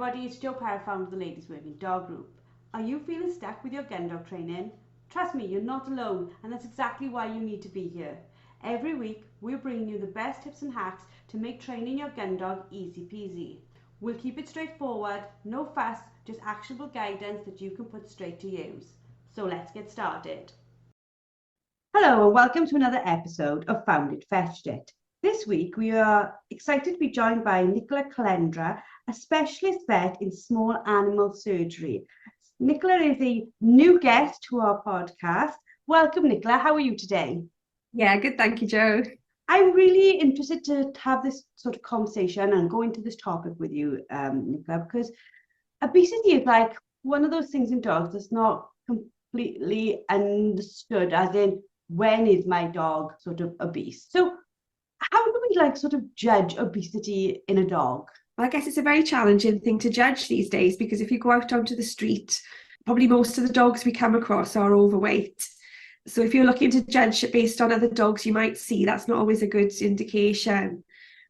everybody, it's Joe Parr, founder of the Ladies Working Dog Group. Are you feeling stuck with your gun dog training? Trust me, you're not alone, and that's exactly why you need to be here. Every week, we're bringing you the best tips and hacks to make training your gun dog easy peasy. We'll keep it straightforward, no fuss, just actionable guidance that you can put straight to use. So let's get started. Hello and welcome to another episode of Found It Fetched It. This week we are excited to be joined by Nicola Calendra, a specialist vet in small animal surgery. Nicola is a new guest to our podcast. Welcome, Nicola. How are you today? Yeah, good. Thank you, Joe. I'm really interested to have this sort of conversation and go into this topic with you, Nicola, because obesity is like one of those things in dogs that's not completely understood, as in, when is my dog sort of obese? So how do we sort of judge obesity in a dog? Well, I guess it's a very challenging thing to judge these days because if you go out onto the street, probably most of the dogs we come across are overweight. So if you're looking to judge it based on other dogs you might see, that's not always a good indication.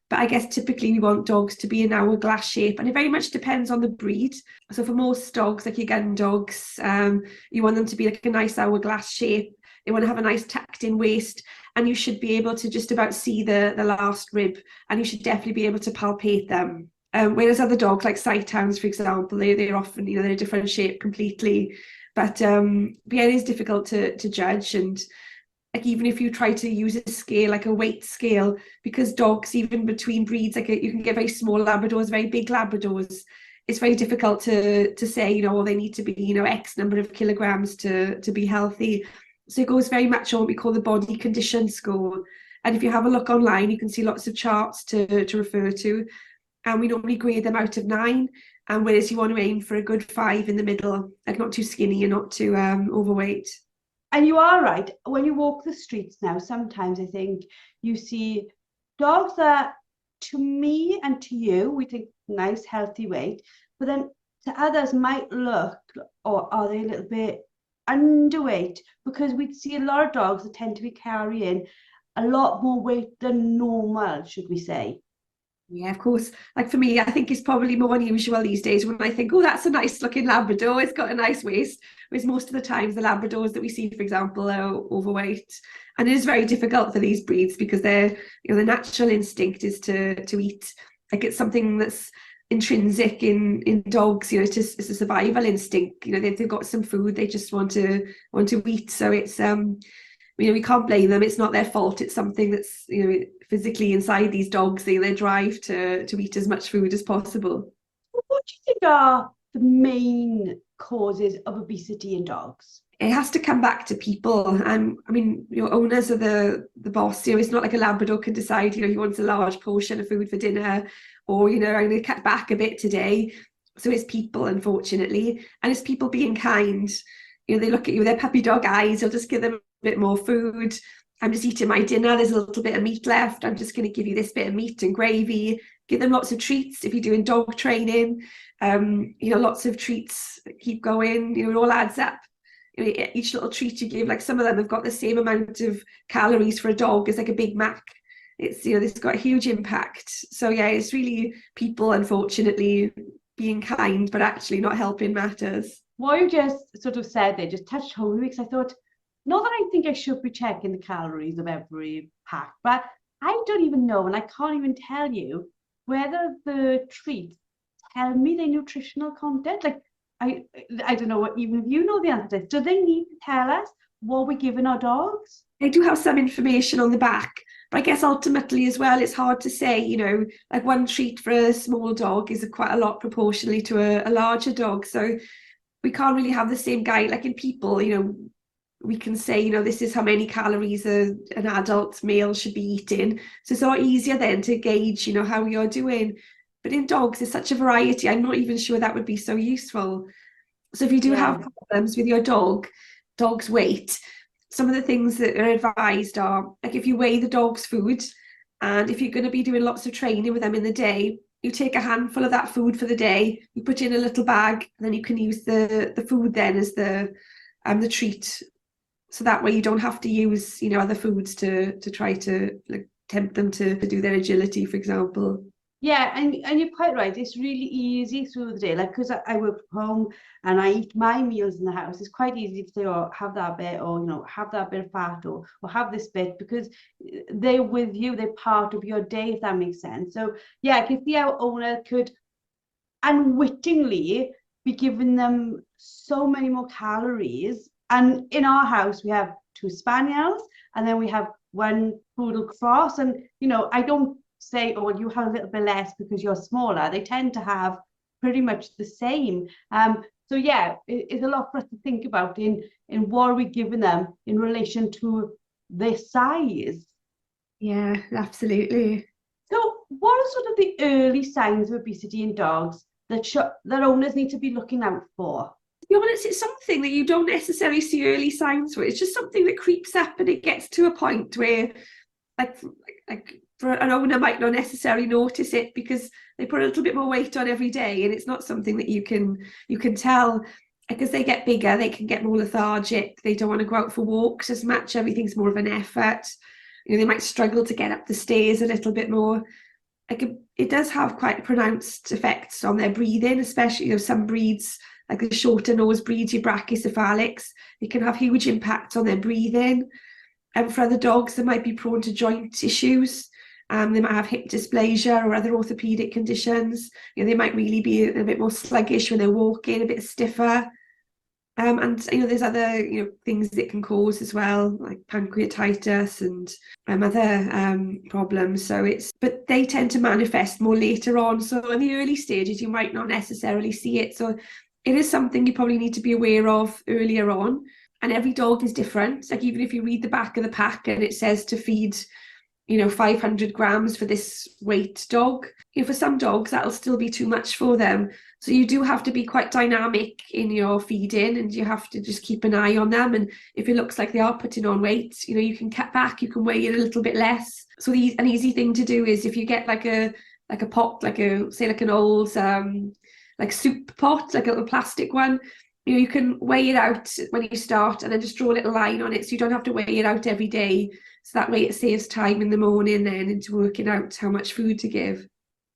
But I guess typically we want dogs to be in hourglass shape, and it very much depends on the breed. So for most dogs, like your gun dogs, you want them to be like a nice hourglass shape. They want to have a nice tucked in waist, and you should be able to just about see the last rib, and you should definitely be able to palpate them. Whereas other dogs, like sighthounds, for example, they're often, they're a different shape completely. But yeah, it is difficult to judge. And like even if you try to use a scale, like a weight scale, because dogs, even between breeds, you can get very small Labradors, very big Labradors. It's very difficult to say, they need to be, X number of kilograms to be healthy. So it goes very much on what we call the body condition score. And if you have a look online, you can see lots of charts to refer to. And we normally grade them out of 9. And whereas you want to aim for a good 5 in the middle, like not too skinny and not too overweight. And you are right. When you walk the streets now, sometimes I think you see dogs that, to me and to you, we think nice, healthy weight, but then to others might look, or are they a little bit underweight? Because we see a lot of dogs that tend to be carrying a lot more weight than normal, should we say? Yeah, of course. Like for me, I think it's probably more unusual these days when I think, oh, that's a nice looking Labrador. It's got a nice waist. Whereas most of the times the Labradors that we see, for example, are overweight. And it is very difficult for these breeds because their natural instinct is to eat. Like it's something that's intrinsic in dogs. It's a survival instinct. They've got some food, they just want to eat. So it's we can't blame them. It's not their fault. It's something that's physically inside these dogs. They drive to eat as much food as possible. What do you think are the main causes of obesity in dogs? It has to come back to people. And I mean, your owners are the boss. It's not like a Labrador can decide, he wants a large portion of food for dinner, or, I'm going to cut back a bit today. So it's people, unfortunately. And it's people being kind. They look at you with their puppy dog eyes. You'll just give them a bit more food. I'm just eating my dinner. There's a little bit of meat left. I'm just going to give you this bit of meat and gravy. Give them lots of treats if you're doing dog training. Lots of treats. Keep going. It all adds up. Each little treat you give, like some of them have got the same amount of calories for a dog as like a Big Mac. It's this got a huge impact. So yeah, it's really people, unfortunately, being kind but actually not helping matters. What you just sort of said there just touched home with me, because I thought, not that I think I should be checking the calories of every pack, but I don't even know, and I can't even tell you whether the treats tell me their nutritional content. Like, I don't know what, even if you know the answer to this, do they need to tell us what we're giving our dogs? They do have some information on the back, but I guess ultimately as well, it's hard to say, like one treat for a small dog is quite a lot proportionally to a larger dog. So we can't really have the same guide. Like in people, we can say, this is how many calories an adult male should be eating. So it's a lot easier then to gauge, how you're doing. But in dogs, there's such a variety. I'm not even sure that would be so useful. So if you do have problems with your dog's weight, some of the things that are advised are, like if you weigh the dog's food, and if you're going to be doing lots of training with them in the day, you take a handful of that food for the day, you put it in a little bag, and then you can use the food then as the treat. So that way you don't have to use, other foods to try to tempt them to do their agility, for example. Yeah, and you're quite right. It's really easy through the day, like because I work from home and I eat my meals in the house. It's quite easy to say, "Oh, have that bit," or have that bit of fat, or have this bit because they're with you. They're part of your day, if that makes sense. So yeah, I can see how owner could unwittingly be giving them so many more calories. And in our house, we have two spaniels, and then we have one poodle cross. And I don't say, oh, well, you have a little bit less because you're smaller. They tend to have pretty much the same. So yeah, it's a lot for us to think about in what are we giving them in relation to their size. Yeah, absolutely. So, what are sort of the early signs of obesity in dogs that owners need to be looking out for? To be honest, it's something that you don't necessarily see early signs for. It's just something that creeps up and it gets to a point where like like for an owner might not necessarily notice it because they put a little bit more weight on every day, and it's not something that you can tell. Because they get bigger, they can get more lethargic, they don't want to go out for walks as much, everything's more of an effort. They might struggle to get up the stairs a little bit more. Like it does have quite pronounced effects on their breathing, especially some breeds, like the shorter nose breeds, your brachycephalics, it can have huge impacts on their breathing. And for other dogs, they might be prone to joint issues. They might have hip dysplasia or other orthopedic conditions. They might really be a bit more sluggish when they're walking, a bit stiffer. And there's other things that can cause as well, like pancreatitis and other problems. But they tend to manifest more later on. So in the early stages, you might not necessarily see it. So it is something you probably need to be aware of earlier on. And every dog is different. Like even if you read the back of the pack and it says to feed 500 grams for this weight dog. For some dogs, that'll still be too much for them. So you do have to be quite dynamic in your feeding, and you have to just keep an eye on them. And if it looks like they are putting on weight, you can cut back, you can weigh it a little bit less. So an easy thing to do is if you get like a pot, like an old like soup pot, like a little plastic one, you can weigh it out when you start and then just draw a little line on it so you don't have to weigh it out every day. So that way it saves time in the morning then into working out how much food to give.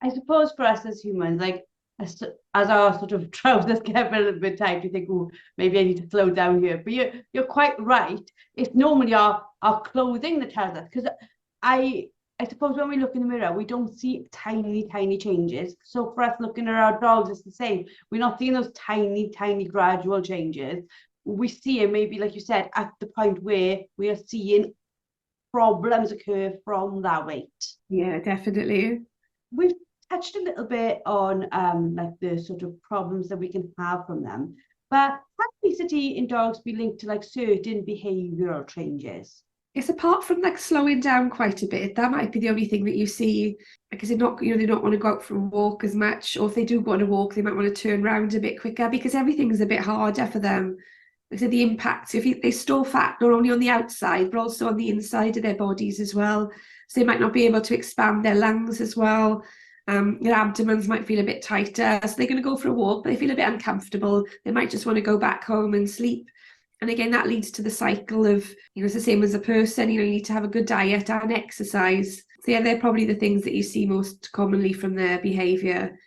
I suppose for us as humans, like as our sort of trousers get a little bit tight, you think, oh, maybe I need to slow down here. But you're quite right. It's normally our clothing that tells us. Because I suppose when we look in the mirror, we don't see tiny, tiny changes. So for us looking at our dogs, it's the same. We're not seeing those tiny, tiny gradual changes. We see it maybe, like you said, at the point where we are seeing problems occur from that weight. Yeah, definitely. We've touched a little bit on like the sort of problems that we can have from them, but can obesity in dogs be linked to like certain behavioural changes? It's apart from like slowing down quite a bit, that might be the only thing that you see, because they don't want to go out for a walk as much, or if they do go on a walk, they might want to turn around a bit quicker because everything's a bit harder for them. Like I said, the impact, they store fat not only on the outside, but also on the inside of their bodies as well. So they might not be able to expand their lungs as well. Their abdomens might feel a bit tighter. So they're going to go for a walk, but they feel a bit uncomfortable. They might just want to go back home and sleep. And again, that leads to the cycle of, it's the same as a person, you need to have a good diet and exercise. So yeah, they're probably the things that you see most commonly from their behaviour.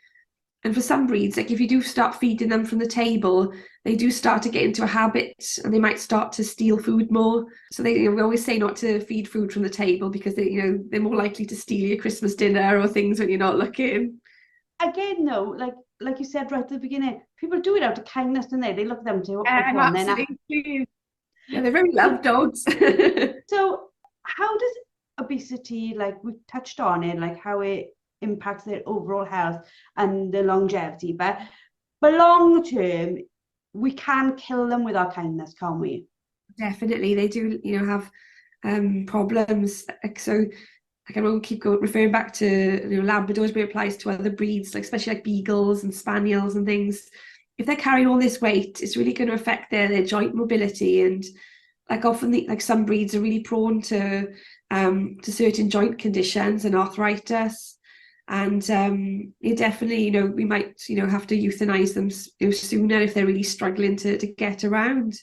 And for some breeds, like if you do start feeding them from the table, they do start to get into a habit and they might start to steal food more. So we always say not to feed food from the table because they're more likely to steal your Christmas dinner or things when you're not looking. Again, though, like you said right at the beginning, people do it out of kindness, don't they? They look at them and say, oh, go on then. Absolutely. Yeah, they're very loved dogs. So how does obesity, like we've touched on it, like how it impacts their overall health and the longevity, but long term, we can kill them with our kindness, can't we? Definitely, they do, have problems. So I can keep referring back to Labradors, but it applies to other breeds, like especially like beagles and spaniels and things. If they're carrying all this weight, it's really going to affect their joint mobility, and like often like some breeds are really prone to certain joint conditions and arthritis. And you definitely, we might, have to euthanize them sooner if they're really struggling to get around.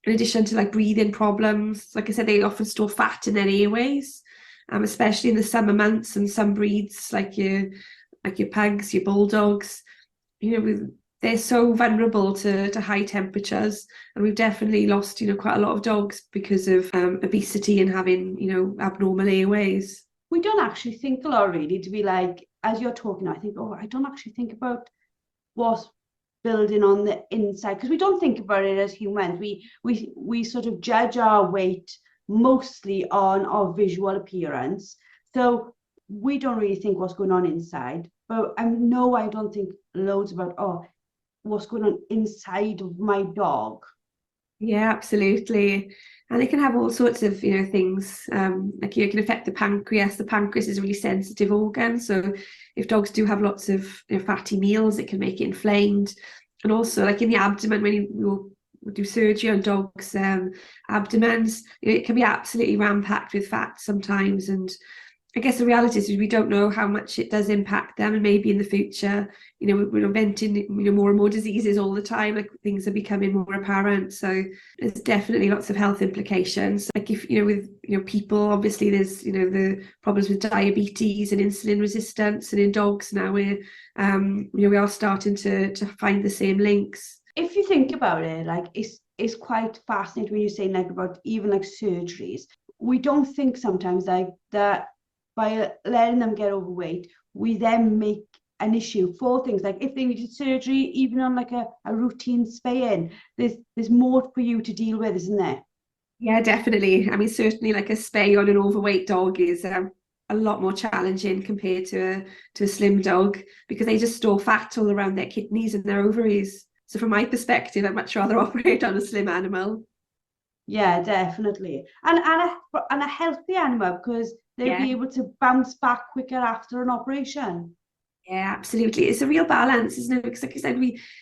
In addition to like breathing problems, like I said, they often store fat in their airways. especially in the summer months, and some breeds like your pugs, your bulldogs, they're so vulnerable to high temperatures, and we've definitely lost quite a lot of dogs because of obesity and having abnormal airways. We don't actually think a lot, really, to be like, as you're talking, I think, oh, I don't actually think about what's building on the inside, because we don't think about it as humans. We sort of judge our weight mostly on our visual appearance, so we don't really think what's going on inside. But no, I don't think loads about, oh, what's going on inside of my dog. Yeah, absolutely. And it can have all sorts of, things. Like it can affect the pancreas. The pancreas is a really sensitive organ. So if dogs do have lots of fatty meals, it can make it inflamed. And also, like in the abdomen, when we'll do surgery on dogs' abdomens, it can be absolutely ram-packed with fat sometimes. And I guess the reality is we don't know how much it does impact them, and maybe in the future, we're inventing, more and more diseases all the time. Like things are becoming more apparent. So there's definitely lots of health implications. Like if with people, obviously there's the problems with diabetes and insulin resistance, and in dogs now we are starting to find the same links. If you think about it, like it's quite fascinating when you're saying like about even like surgeries. We don't think sometimes like that by letting them get overweight, we then make an issue for things like if they needed surgery, even on like a routine spay-in, there's more for you to deal with, isn't there? Yeah, definitely. I mean, certainly like a spay on an overweight dog is a lot more challenging compared to a slim dog, because they just store fat all around their kidneys and their ovaries. So from my perspective, I'd much rather operate on a slim animal. Yeah, definitely. And a healthy animal, because they'll Yeah. be able to bounce back quicker after an operation. Yeah, absolutely. It's a real balance, isn't it? Because like I said,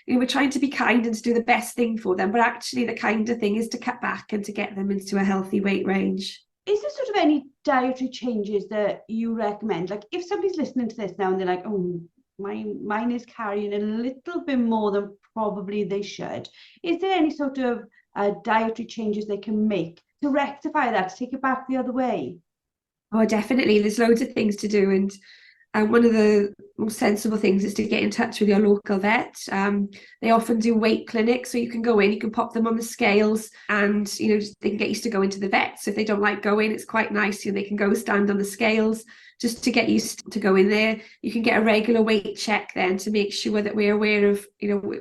we're trying to be kind and to do the best thing for them, but actually the kinder thing is to cut back and to get them into a healthy weight range. Is there sort of any dietary changes that you recommend? Like if somebody's listening to this now and they're like, oh, mine is carrying a little bit more than probably they should. Is there any sort of dietary changes they can make to rectify that, to take it back the other way? Oh, definitely. There's loads of things to do, and one of the most sensible things is to get in touch with your local vet. They often do weight clinics, so you can go in, you can pop them on the scales, and they can get used to going to the vet. So if they don't like going, it's quite nice. They can go stand on the scales just to get used to go in there. You can get a regular weight check then to make sure that we're aware of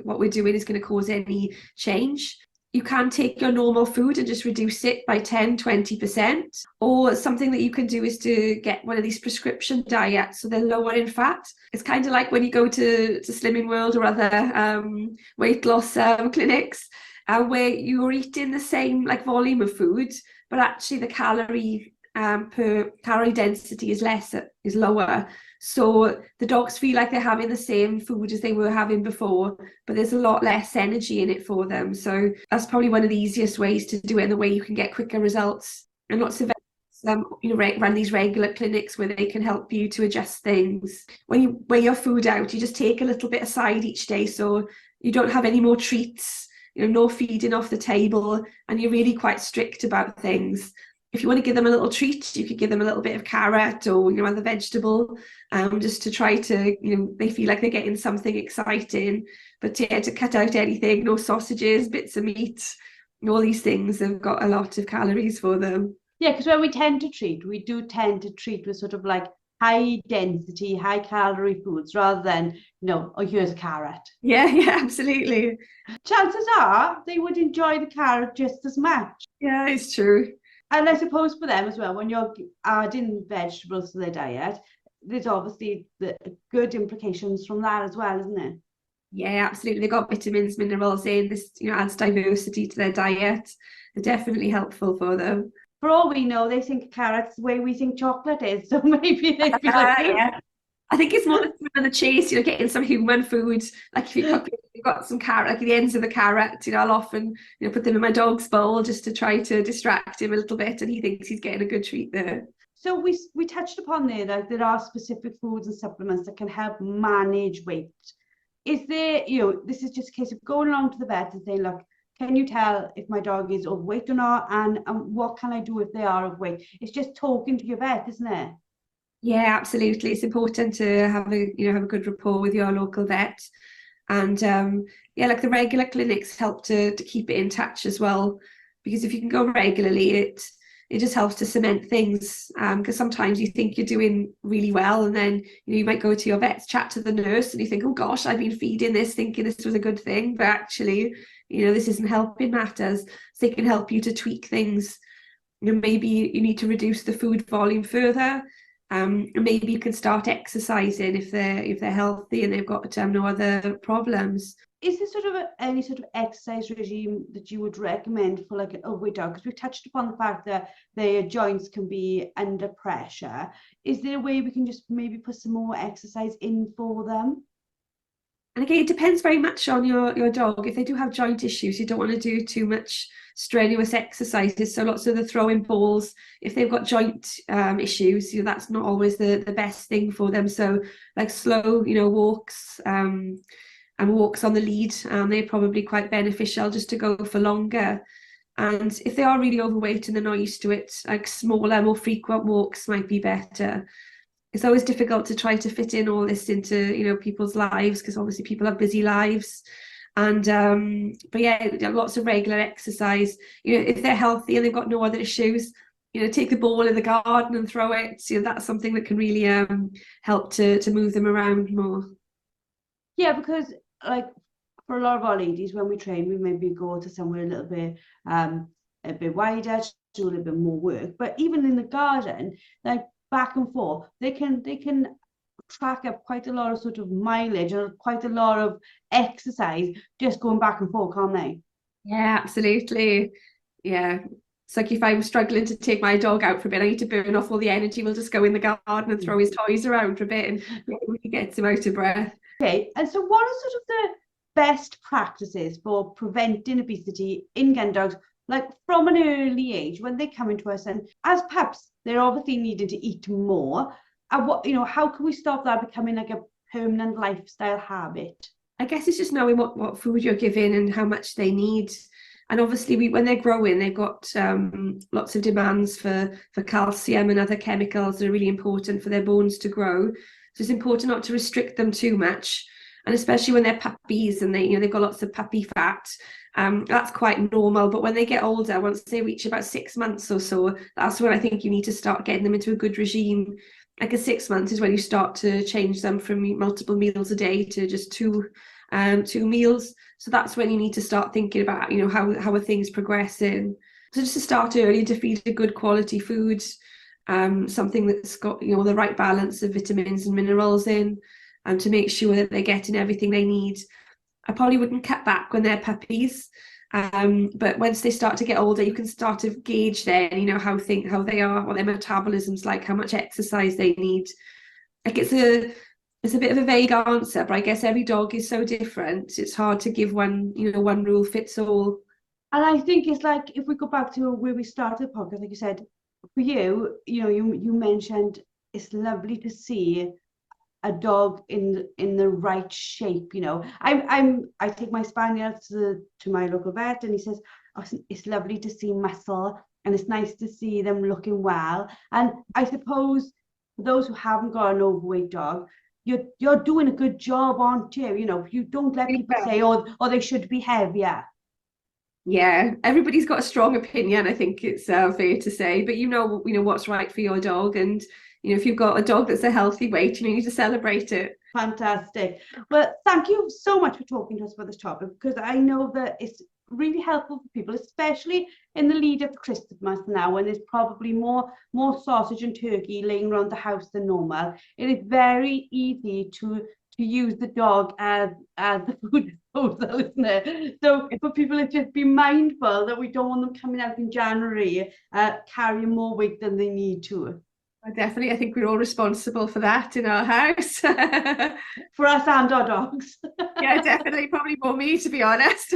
what we're doing is going to cause any change. You can take your normal food and just reduce it by 10-20%. Or something that you can do is to get one of these prescription diets, so they're lower in fat. It's kind of like when you go to Slimming World or other weight loss clinics, where you're eating the same like volume of food, but actually the calorie per calorie density is lower. So the dogs feel like they're having the same food as they were having before, but there's a lot less energy in it for them. So that's probably one of the easiest ways to do it, and the way you can get quicker results. And lots of run these regular clinics where they can help you to adjust things. When you weigh your food out, you just take a little bit aside each day, so you don't have any more treats, no feeding off the table, and you're really quite strict about things. If you want to give them a little treat, you could give them a little bit of carrot or other vegetable, just to try to they feel like they're getting something exciting. But yeah, to cut out anything, no sausages, bits of meat, all these things have got a lot of calories for them. Yeah, because when we do tend to treat with sort of like high density, high calorie foods rather than, oh, here's a carrot. Yeah, yeah, absolutely. Chances are they would enjoy the carrot just as much. Yeah, it's true. And I suppose for them as well, when you're adding vegetables to their diet, there's obviously the good implications from that as well, isn't it? Yeah, absolutely. They've got vitamins, minerals in this, adds diversity to their diet. They're definitely helpful for them. For all we know, they think carrots the way we think chocolate is. So maybe they'd be like, Yeah. I think it's more the thrill of the chase, getting some human food. Like if you've got some carrot, like the ends of the carrot, I'll often, put them in my dog's bowl just to try to distract him a little bit, and he thinks he's getting a good treat there. So we touched upon there that there are specific foods and supplements that can help manage weight. Is there, this is just a case of going along to the vet and saying, look, can you tell if my dog is overweight or not, and what can I do if they are overweight? It's just talking to your vet, isn't it? Yeah, absolutely. It's important to have a good rapport with your local vet. And yeah, like the regular clinics help to keep it in touch as well. Because if you can go regularly, it just helps to cement things. Because sometimes you think you're doing really well, and then you might go to your vet, chat to the nurse, and you think, oh gosh, I've been feeding this, thinking this was a good thing, but actually, this isn't helping matters. So they can help you to tweak things. Maybe you need to reduce the food volume further. And maybe you can start exercising if they're healthy and they've got no other problems. Is there sort of any sort of exercise regime that you would recommend for like an overweight dog? Because we touched upon the fact that their joints can be under pressure. Is there a way we can just maybe put some more exercise in for them? And again, it depends very much on your dog. If they do have joint issues, you don't want to do too much strenuous exercises. So lots of the throwing balls, if they've got joint issues, that's not always the best thing for them. So like slow, walks and walks on the lead, they're probably quite beneficial just to go for longer. And if they are really overweight and they're not used to it, like smaller, more frequent walks might be better. It's always difficult to try to fit in all this into people's lives, because obviously people have busy lives. And but yeah, lots of regular exercise. If they're healthy and they've got no other issues, take the ball in the garden and throw it. That's something that can really help to move them around more. Yeah, because like for a lot of our ladies, when we train, we maybe go to somewhere a bit wider to do a little bit more work. But even in the garden, like back and forth, they can track up quite a lot of sort of mileage or quite a lot of exercise just going back and forth, can't they? Yeah, absolutely. Yeah. It's like if I'm struggling to take my dog out for a bit, I need to burn off all the energy. We'll just go in the garden and throw his toys around for a bit, and really gets him out of breath. Okay, and so what are sort of the best practices for preventing obesity in gun dogs, like from an early age when they come into us, and as pups, they're obviously needing to eat more. And how can we stop that becoming like a permanent lifestyle habit? I guess it's just knowing what food you're giving and how much they need. And obviously, when they're growing, they've got lots of demands for calcium and other chemicals that are really important for their bones to grow. So it's important not to restrict them too much, and especially when they're puppies and they've got lots of puppy fat. That's quite normal. But when they get older, once they reach about 6 months or so, that's when I think you need to start getting them into a good regime. Like a 6 months is when you start to change them from multiple meals a day to just two meals. So that's when you need to start thinking about, how are things progressing. So just to start early, to feed a good quality food, something that's got, the right balance of vitamins and minerals in, and to make sure that they're getting everything they need. I probably wouldn't cut back when they're puppies. But once they start to get older, you can start to gauge then, how they are, what their metabolism's like, how much exercise they need. Like it's a bit of a vague answer, but I guess every dog is so different. It's hard to give one rule fits all. And I think it's like if we go back to where we started the podcast, like you said, for you, you mentioned it's lovely to see a dog in the right shape. I take my spaniel to my local vet, and he says, oh, it's lovely to see muscle, and it's nice to see them looking well. And I suppose for those who haven't got an overweight dog, you're doing a good job, aren't you? You don't let people say, oh, they should be heavier. Yeah, everybody's got a strong opinion, I think it's fair to say, but what's right for your dog, and if you've got a dog that's a healthy weight, you need to celebrate it. Fantastic. Well, thank you so much for talking to us about this topic, because I know that it's really helpful for people, especially in the lead up to Christmas now, when there's probably more sausage and turkey laying around the house than normal. It is very easy to use the dog as the food disposal, isn't it? So for people, it's just be mindful that we don't want them coming out in January carrying more weight than they need to. Definitely, I think we're all responsible for that in our house. For us and our dogs. Yeah, definitely, probably more me, to be honest.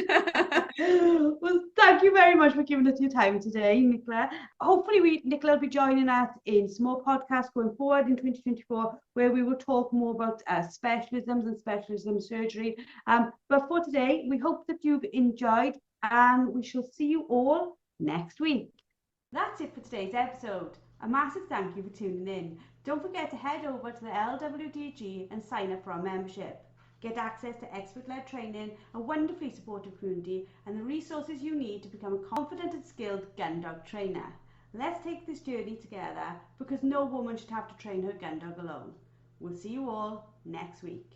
Well, thank you very much for giving us your time today, Nicola. Hopefully, Nicola will be joining us in some more podcasts going forward in 2024, where we will talk more about specialisms and specialism surgery. But for today, we hope that you've enjoyed, and we shall see you all next week. That's it for today's episode. A massive thank you for tuning in. Don't forget to head over to the LWDG and sign up for our membership. Get access to expert-led training, a wonderfully supportive community, and the resources you need to become a confident and skilled gun dog trainer. Let's take this journey together, because no woman should have to train her gun dog alone. We'll see you all next week.